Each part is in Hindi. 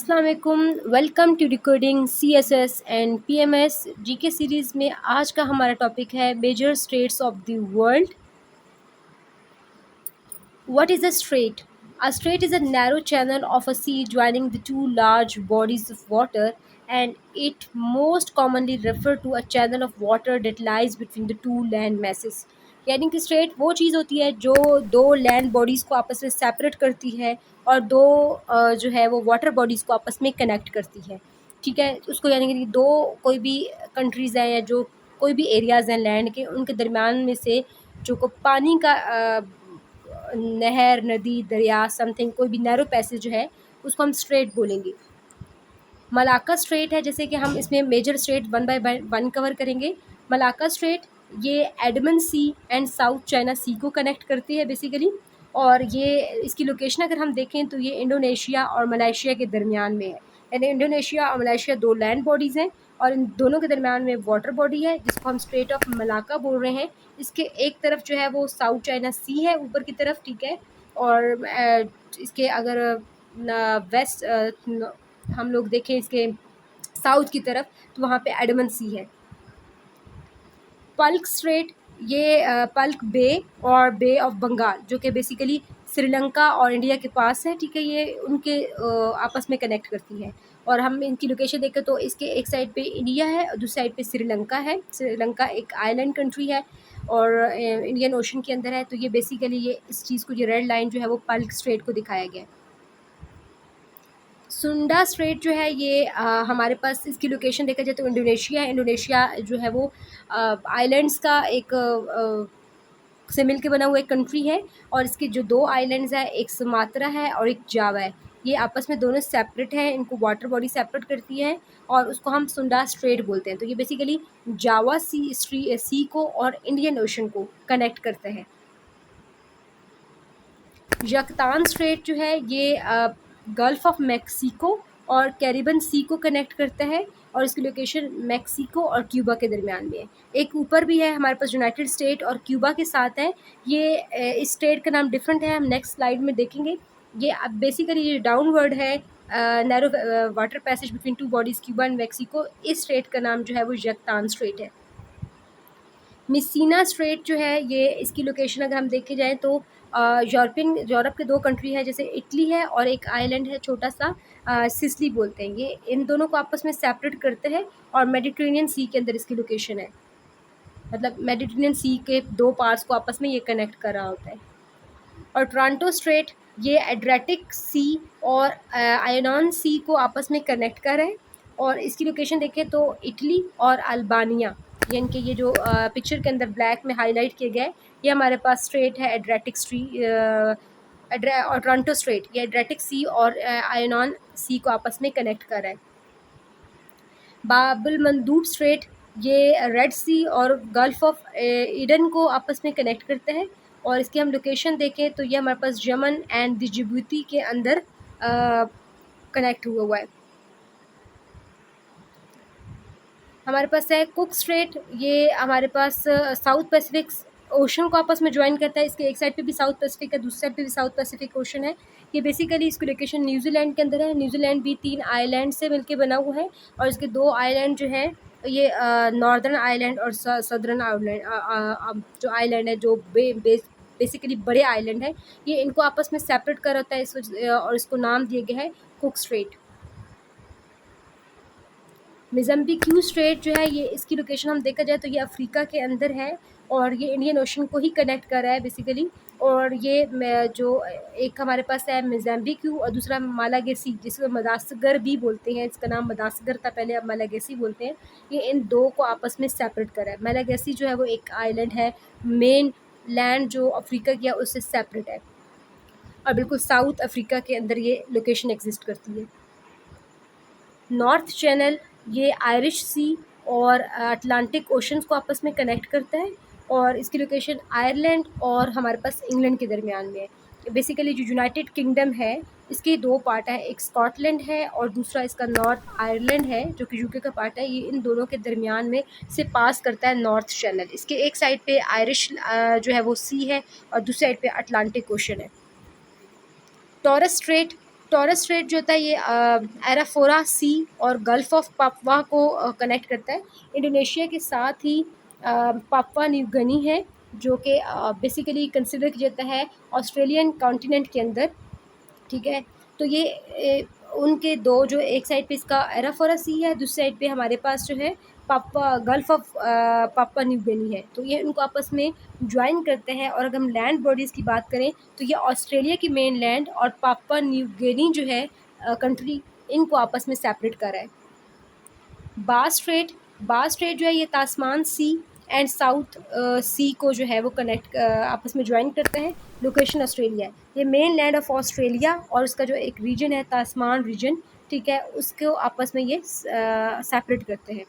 अस्सलाम वालेकुम। Welcome to decoding CSS and PMS GK series में आज का हमारा टॉपिक है major straits of the world. What is a strait? A strait is a narrow channel of a sea joining the two large bodies of water, and it most commonly refer to a channel of water that lies between the two land masses. यानी कि स्ट्रेट वो चीज़ होती है जो दो लैंड बॉडीज़ को आपस में सेपरेट करती है और दो जो है वो वाटर बॉडीज़ को आपस में कनेक्ट करती है। ठीक है, उसको यानी कि दो कोई भी कंट्रीज़ हैं या जो कोई भी एरियाज़ हैं लैंड के, उनके दरमियान में से जो को पानी का नहर, नदी, दरिया, समथिंग कोई भी नैरो पैसेज जो है उसको हम स्ट्रेट बोलेंगे। मलाक्का स्ट्रेट है, जैसे कि हम इसमें major strait one by one cover करेंगे। मलाक्का स्ट्रेट ये Andaman Sea and South China Sea को कनेक्ट करती है बेसिकली, और ये इसकी लोकेशन अगर हम देखें तो ये इंडोनेशिया और मलेशिया के दरमियान में है। यानी इंडोनेशिया और मलेशिया दो लैंड बॉडीज़ हैं और इन दोनों के दरमियान में वाटर बॉडी है जिसको हम स्ट्रेट ऑफ मलाक्का बोल रहे हैं। इसके एक तरफ जो है वो साउथ चाइना सी है ऊपर की तरफ, ठीक है, और इसके अगर वेस्ट हम लोग देखें इसके साउथ की तरफ तो वहाँ पे एडमन सी है। पल्क स्ट्रेट ये पल्क बे और बे ऑफ बंगाल जो कि बेसिकली श्रीलंका और इंडिया के पास है, ठीक है, ये उनके आपस में कनेक्ट करती है। और हम इनकी लोकेशन देखें तो इसके एक साइड पे इंडिया है और दूसरी साइड पे श्रीलंका है। श्रीलंका एक आइलैंड कंट्री है और इंडियन ओशन के अंदर है। तो ये बेसिकली ये इस चीज़ को, ये रेड लाइन जो है वो पल्क स्ट्रेट को दिखाया गया है। सुंडा स्ट्रेट जो है ये हमारे पास इसकी लोकेशन देखा जाए तो इंडोनेशिया है। इंडोनेशिया जो है वो आइलैंड्स का एक से मिल के बना हुआ एक कंट्री है और इसके जो दो आइलैंड्स हैं, एक सुमात्रा है और एक जावा है, ये आपस में दोनों सेपरेट हैं, इनको वाटर बॉडी सेपरेट करती है और उसको हम सुंडा स्ट्रेट बोलते हैं। तो ये बेसिकली जावा सी को और इंडियन ओशन को कनेक्ट करते हैं। यकतान स्ट्रेट जो है ये गल्फ़ ऑफ मैक्सिको और कैरिबन सी को कनेक्ट करता है और इसकी लोकेशन मैक्सिको और क्यूबा के दरमियान में है। एक ऊपर भी है हमारे पास यूनाइटेड स्टेट और क्यूबा के साथ है। ये इस स्टेट का नाम डिफरेंट है, हम नेक्स्ट स्लाइड में देखेंगे। ये अब बेसिकली ये डाउनवर्ड है, narrow water passage between two bodies Cuba and Mexico. इस स्टेट का नाम जो है वो यकतान स्ट्रेट है। मिसीना स्ट्रेट जो है ये इसकी लोकेशन अगर हम देखे जाएँ तो यूरोप के दो कंट्री है, जैसे इटली है और एक आइलैंड है छोटा सा, सिसिली बोलते हैं। ये इन दोनों को आपस में सेपरेट करते हैं और मेडिटेरेनियन सी के अंदर इसकी लोकेशन है। मतलब मेडिटेरेनियन सी के दो पार्ट्स को आपस में ये कनेक्ट कर रहा होता है। और टोरंटो स्ट्रेट ये एड्रियाटिक सी और आयनॉन सी को आपस में कनेक्ट कर रहे हैं और इसकी लोकेशन देखें तो इटली और अल्बानिया, यानी कि ये जो पिक्चर के अंदर ब्लैक में हाईलाइट किया गया है, ये हमारे पास स्ट्रेट है एड्रियाटिक और टोरंटो स्ट्रेट ये एड्रियाटिक सी और आयनॉन सी को आपस में कनेक्ट कर रहा है। बाबुल मंदूब स्ट्रेट ये रेड सी और गल्फ़ ऑफ ईडन को आपस में कनेक्ट करते हैं और इसकी हम लोकेशन देखें तो ये हमारे पास यमन एंड जिबूती के अंदर कनेक्ट हुआ है। हमारे पास है कुक स्ट्रेट, ये हमारे पास साउथ पैसिफिक ओशन को आपस में ज्वाइन करता है। इसके एक साइड पे भी साउथ पैसिफिक है, दूसरी साइड पे भी साउथ पैसिफिक ओशन है। ये बेसिकली इसकी लोकेशन न्यूजीलैंड के अंदर है। न्यूजीलैंड भी 3 आइलैंड से मिलके बना हुआ है और इसके 2 आइलैंड जो हैं ये नॉर्दर्न आइलैंड और सदर्न आइलैंड जो आइलैंड है जो बेसिकली बड़े आइलैंड है, ये इनको आपस में सेपरेट कर होता है और इसको नाम दिया गया है कुक स्ट्रेट। मोज़ाम्बिक स्ट्रेट जो है ये इसकी लोकेशन हम देखा जाए तो ये अफ्रीका के अंदर है और ये इंडियन ओशन को ही कनेक्ट कर रहा है बेसिकली। और ये जो एक हमारे पास है मोज़ाम्बिक और दूसरा मालागेसी, जिसको मदासगर भी बोलते हैं, इसका नाम मदासगर था पहले, अब मालागेसी बोलते हैं। ये इन दो को आपस में सेपरेट कर रहा है। मालागेसी जो है वो एक आइलैंड है, मेन लैंड जो अफ्रीका की है उससे सेपरेट है और बिल्कुल साउथ अफ्रीका के अंदर ये लोकेशन एग्जिस्ट करती है। नॉर्थ चैनल ये आयरिश सी और अटलांटिक ओशंस को आपस में कनेक्ट करता है और इसकी लोकेशन आयरलैंड और हमारे पास इंग्लैंड के दरमियान में है। बेसिकली जो यूनाइटेड किंगडम है इसके 2 पार्ट हैं, एक स्कॉटलैंड है और दूसरा इसका नॉर्थ आयरलैंड है जो कि यूके का पार्ट है। ये इन दोनों के दरमियान में से पास करता है नॉर्थ चैनल। इसके एक साइड पे आयरिश जो है वो सी है और दूसरी साइड पे अटलांटिक ओशन है। टॉरस स्ट्रेट टॉरस स्ट्रेट जो होता है ये एराफोरा सी और गल्फ ऑफ पापवा को कनेक्ट करता है। इंडोनेशिया के साथ ही पापुआ न्यू गिनी है, जो कि बेसिकली कंसिडर किया जाता है ऑस्ट्रेलियन कॉन्टिनेंट के अंदर, ठीक है। तो ये उनके दो, जो एक साइड पे इसका एराफोरा सी है, दूसरी साइड पे हमारे पास जो है पापा गल्फ ऑफ पापा न्यू गिनी है। तो ये उनको आपस में ज्वाइन करते हैं। और अगर हम लैंड बॉडीज़ की बात करें तो ये ऑस्ट्रेलिया की मेन लैंड और पापा न्यू गिनी जो है कंट्री, इनको आपस में सेपरेट कर रहा है। बास स्ट्रेट जो है ये तास्मान सी एंड साउथ सी को जो है वो कनेक्ट आपस में ज्वाइन करते हैं। लोकेशन ऑस्ट्रेलिया है, ये मेन लैंड ऑफ ऑस्ट्रेलिया और उसका जो एक रीजन है तास्मान रीजन, ठीक है, उसको आपस में ये सेपरेट करते हैं।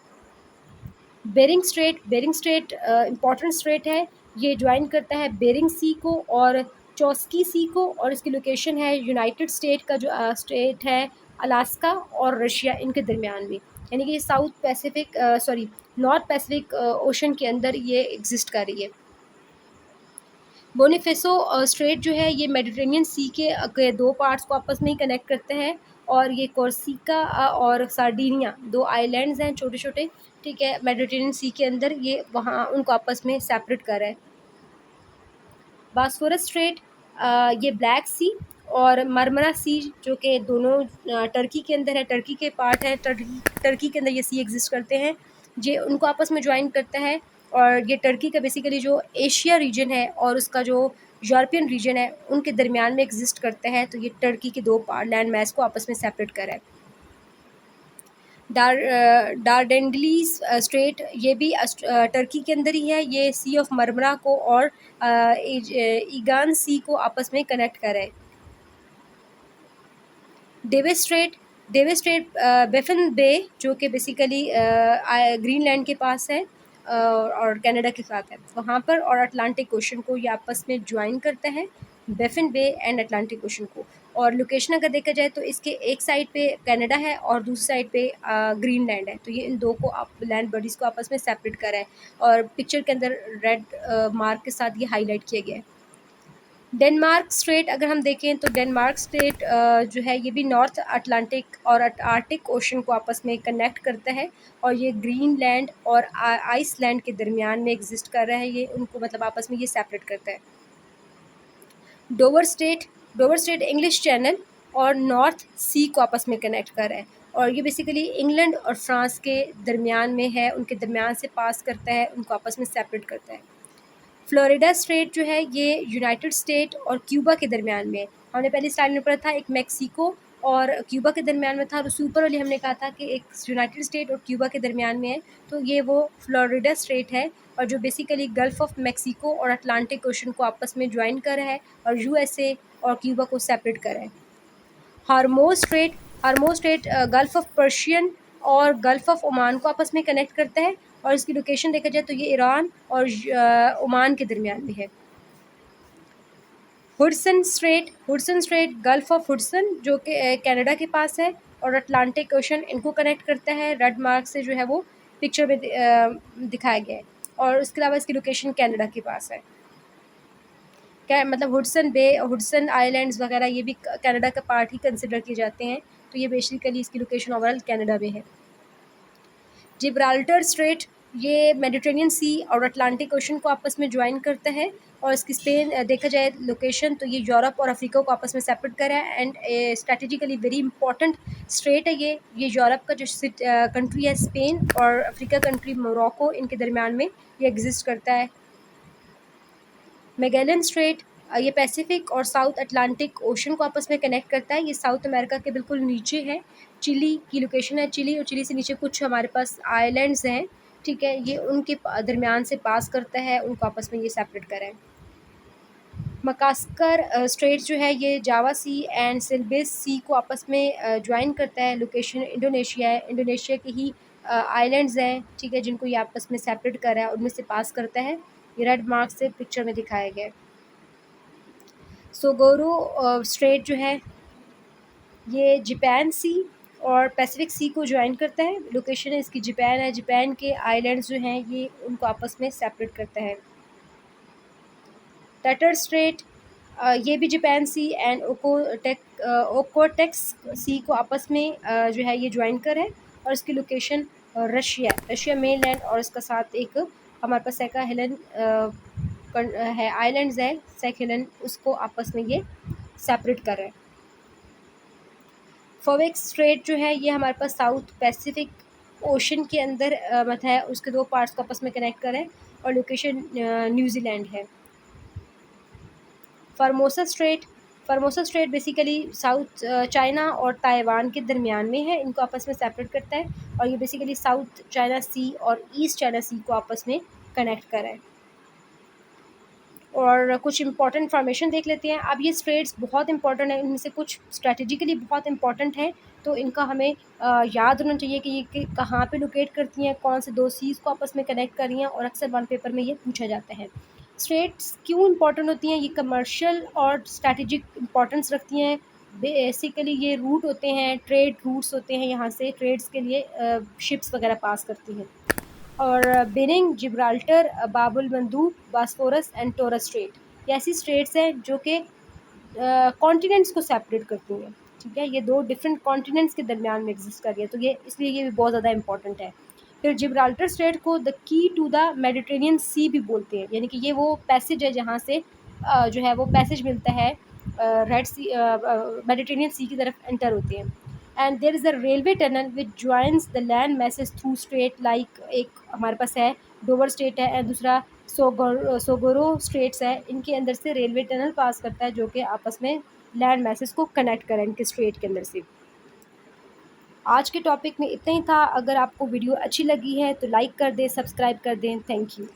बेरिंग स्ट्रेट इम्पॉर्टेंट स्ट्रेट है। ये ज्वाइन करता है बेरिंग सी को और चॉस्की सी को, और इसकी लोकेशन है यूनाइटेड स्टेट का जो स्टेट है अलास्का और रशिया, इनके दरमियान में, यानी कि south Pacific north Pacific ocean के अंदर ये एग्जिस्ट कर रही है। बोनिफेसो स्ट्रेट जो है ये मेडिटेरेनियन सी के दो पार्ट्स को आपस में ही कनेक्ट करते हैं। और ये कोर्सिका और सार्डिनिया दो आइलैंड्स हैं छोटे छोटे, ठीक है, मेडिटेरेनियन सी के अंदर, ये वहाँ उनको आपस में सेपरेट कर रहा है। बास्फोरस स्ट्रेट ये ब्लैक सी और मरमरा सी, जो कि दोनों टर्की के अंदर है, टर्की के पार्ट है, टर्की के अंदर ये सी एग्जिस्ट करते हैं, ये उनको आपस में ज्वाइन करता है। और ये टर्की का बेसिकली जो एशिया रीजन है और उसका जो यूरोपियन रीजन है, उनके दरमियान में एग्जिस्ट करता है। तो ये टर्की के दो पार्ट लैंड मैस को आपस में सेपरेट कर है। डारडेंडलीज स्ट्रेट ये भी टर्की के अंदर ही है, ये सी ऑफ मरमरा को और ईगान सी को आपस में कनेक्ट कर है। डेविस स्ट्रेट बेफिन बे, जो कि बेसिकली ग्रीनलैंड के पास है और कनाडा के साथ है वहाँ पर, और अटलांटिक ओशन को ये आपस में ज्वाइन करता है, Baffin Bay and Atlantic Ocean को। और लोकेशन अगर देखा जाए तो इसके एक साइड पे कनाडा है और दूसरी साइड पे ग्रीनलैंड है। तो ये इन दो को आप लैंड बॉडीज़ को आपस में सेपरेट करा है और पिक्चर के अंदर रेड मार्क के साथ ये हाईलाइट किया गया है। डेनमार्क स्ट्रेट अगर हम देखें तो डेनमार्क स्ट्रेट जो है ये भी नॉर्थ अटलांटिक और आर्टिक ओशन को आपस में कनेक्ट करता है और ये ग्रीनलैंड और आइसलैंड के दरमियान में एग्जिस्ट कर रहा है। ये उनको मतलब आपस में ये सेपरेट करता है। डोवर स्ट्रेट इंग्लिश चैनल और नॉर्थ सी को आपस में कनेक्ट कर रहा है और ये बेसिकली इंग्लैंड और फ्रांस के दरमियान में है, उनके दरमियान से पास करता है, उनको आपस में सेपरेट करता है। फ्लोरिडा स्ट्रेट जो है ये यूनाइटेड स्टेट और क्यूबा के दरमियान में है। हमने पहली स्लाइड में पढ़ा था एक मैक्सिको और क्यूबा के दरमियान में था, और उससे ऊपर वाली हमने कहा था कि एक यूनाइटेड स्टेट और क्यूबा के दरमियान में है। तो ये वो फ्लोरिडा स्ट्रेट है और जो बेसिकली गल्फ ऑफ मैक्सिको और अटलांटिक ओशन को आपस में ज्वाइन कर रहा है और यूएसए और क्यूबा को सेपरेट कर रहा है। हार्मोज स्ट्रेट गल्फ ऑफ पर्शियन और गल्फ ऑफ ओमान को आपस में कनेक्ट करता है और इसकी लोकेशन देखा जाए तो ये ईरान और ओमान के दरमियान में है। Hudson straight gulf of Hudson जो कि कनाडा के पास है और अटलांटिक ओशन इनको कनेक्ट करता है। रेड मार्क से जो है वो पिक्चर में दिखाया गया है और उसके अलावा इसकी लोकेशन कनाडा के पास है। क्या मतलब हुडसन बे, हुडसन आइलैंड्स वगैरह ये भी कनाडा का पार्ट ही कंसिडर किए जाते हैं। तो ये बेसिकली इसकी लोकेशन ओवरऑल कनाडा में है। जिब्राल्टर स्ट्रेट ये मेडिटेरेनियन सी और अटलांटिक ओशन को आपस में ज्वाइन करता है और इसकी स्पेन देखा जाए लोकेशन तो ये यूरोप और अफ्रीका को आपस में सेपरेट कर रहा है and strategically very important straight है। ये यूरोप का जो कंट्री है स्पेन और अफ्रीका कंट्री मोरक्को, इनके दरमियान में ये एग्जिस्ट करता है। मैगेलन स्ट्रेट ये पैसिफिक और साउथ अटलांटिक ओशन को आपस में कनेक्ट करता है। ये साउथ अमेरिका के बिल्कुल नीचे है, चिली की लोकेशन है, चिली और चिली से नीचे कुछ हमारे पास आइलैंड्स हैं, ठीक है, ये उनके दरमियान से पास करता है, उनको आपस में ये सेपरेट करें। मकास्कर स्ट्रेट जो है ये जावा सी एंड सिल्बेस सी को आपस में ज्वाइन करता है। लोकेशन इंडोनेशिया है, इंडोनेशिया के ही आइलैंड्स हैं, ठीक है, जिनको ये आपस में सेपरेट कर रहा है, उनमें से पास करता है। ये रेड मार्क से पिक्चर में दिखाया गया है। सोगोरो स्ट्रेट जो है ये जापान सी और पैसिफिक सी को ज्वाइन करता है। लोकेशन है इसकी जापान है, जापान के आइलैंड्स जो हैं ये उनको आपस में सेपरेट करता है। टटर स्ट्रेट ये भी जापान सी एंड ओकोटेक ओकोटेक्स सी को आपस में जो है ये ज्वाइन कर है, और इसकी लोकेशन रशिया मेनलैंड, और इसका साथ एक हमारे पास सेका हेलन है, आइलैंड्स है सेक हेलन, उसको आपस में ये सेपरेट कर रहे हैं। फॉवेक्स स्ट्रेट जो है ये हमारे पास साउथ पैसिफिक ओशन के अंदर मत है, उसके दो पार्ट्स को आपस में कनेक्ट करें, और लोकेशन न्यूजीलैंड है। Formosa straight basically south China और ताइवान के दरमियान में है, इनको आपस में सेपरेट करता है, और ये बेसिकली साउथ चाइना सी और ईस्ट चाइना सी को आपस में कनेक्ट कर रहा है। और कुछ इंपॉर्टेंट इन्फॉर्मेशन देख लेते हैं। अब ये स्ट्रेट्स बहुत इंपॉर्टेंट है, इनमें से कुछ स्ट्रैटेजिकली बहुत इंपॉर्टेंट है, तो इनका हमें याद होना चाहिए कि ये कहाँ पे लोकेट करती हैं, कौन से दो सीज़ को आपस में कनेक्ट कर रही हैं, और अक्सर वन पेपर में ये पूछा जाता है। स्ट्रेट्स क्यों इंपॉर्टेंट होती हैं? ये कमर्शियल और स्ट्रैटेजिक इंपॉर्टेंस रखती हैं। बेसिकली ये रूट होते हैं, ट्रेड रूट्स होते हैं, यहाँ से ट्रेड्स के लिए शिप्स वगैरह पास करती हैं। और Bering, Gibraltar, Bab el Mandeb, Bosphorus and Torres Strait, ये ऐसी स्ट्रेट्स हैं जो कि कॉन्टिनेंट्स को सेपरेट करती हैं। ठीक है, ये दो डिफरेंट कॉन्टिनेंट्स के दरमियान में एग्जिस्ट कर रही है, तो ये इसलिए ये भी बहुत ज़्यादा इंपॉर्टेंट है। फिर जिब्राल्टर स्ट्रेट को the key to the Mediterranean Sea भी बोलते हैं, यानी कि ये वो पैसेज है जहाँ से जो है वो पैसेज मिलता है रेड सी मेडिटेरेनियन सी की तरफ एंटर होते हैं। And there is a railway tunnel which joins the land masses through strait, like एक हमारे पास है डोवर स्ट्रेट है, एंड दूसरा सोगोरो स्ट्रेट्स है, इनके अंदर से रेलवे टनल पास करता है जो कि आपस में लैंड मैसेज को कनेक्ट करें इनके स्ट्रेट के अंदर से। आज के टॉपिक में इतना ही था। अगर आपको वीडियो अच्छी लगी है तो लाइक कर दें, सब्सक्राइब कर दें। Thank you.